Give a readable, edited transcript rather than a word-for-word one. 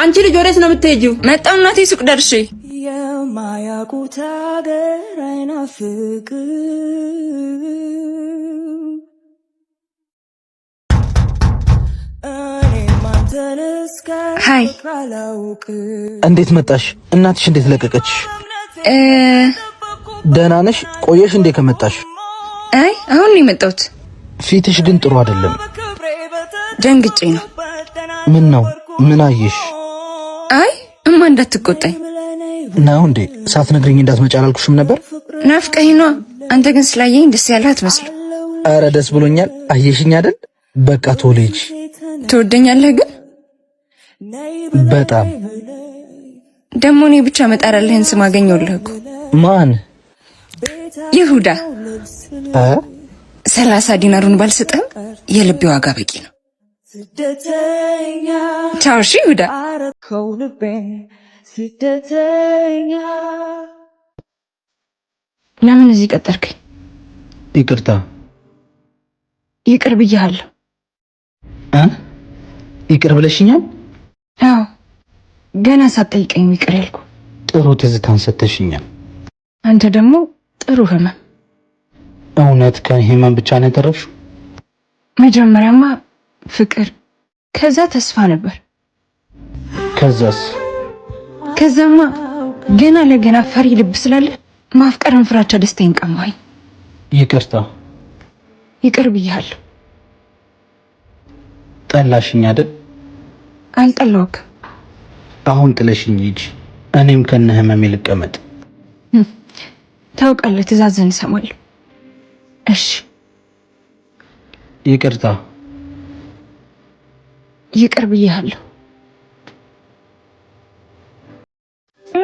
አንቺ ልጅ ወዴት ነው የምትሄጂው? መጣሁ እናቴ ሱቅ ደርሼ። የማያውቁት ሀገር አይናፍቅም ሃይ እንዴት መጣሽ? እናትሽ እንዴት ለቀቀች? ደህና ነሽ? ቆየሽ እንዴ ከመጣሽ? አይ አሁን ነው የመጣሁት። ፊትሽ ግን ጥሩ አይደለም። ደንግጬ ነው። ምን ነው? ምን አየሽ? አይ እማ እንዳትቆጣኝ ነው እንዴ? ሳትነግሪኝ እንዳትመጪ አላልኩሽም ነበር? ናፍቀኝ ነው። አንተ ግን ስላየኝ ደስ ያለህ አትመስልም። አረ ደስ ብሎኛል። አየሽኝ አይደል? በቃ ቶሌጅ ትወደኛለህ ግን በጣም ደሞ እኔ ብቻ መጣራለህን ስም አገኘሁልህ እኮ። ማን? ይሁዳ 30 ዲናሩን ባልሰጠህም የልቤ ዋጋ በቂ ነው። ቻው እሺ ይሁዳ። ለምን እዚህ ቀጠርከኝ? ይቅርታ። ይቅር ብያለሁ። ይቅር ብለሽኛል? አዎ ገና ሳትጠይቀኝ ይቅር ያልኩ። ጥሩ ትዝታን ሰጥተሽኛል። አንተ ደግሞ ጥሩ ህመም። እውነት ከህመም ብቻ ነው የተረፍሽው? መጀመሪያማ ፍቅር፣ ከዛ ተስፋ ነበር። ከዛስ? ከዛማ ገና ለገና ፈሪ ልብ ስላለ ማፍቀርን ፍራቻ ደስታዬን ቀማኝ። ይቅርታ። ይቅር ብያለሁ። ጠላሽኝ አይደል? አልጠላሁም። አሁን ጥለሽኝ ሂጂ፣ እኔም ከነ ህመሜ ልቀመጥ። ታውቃለህ፣ ትእዛዝን እሰማለሁ። እሺ ይቅርታ። ይቅር ብያለሁ።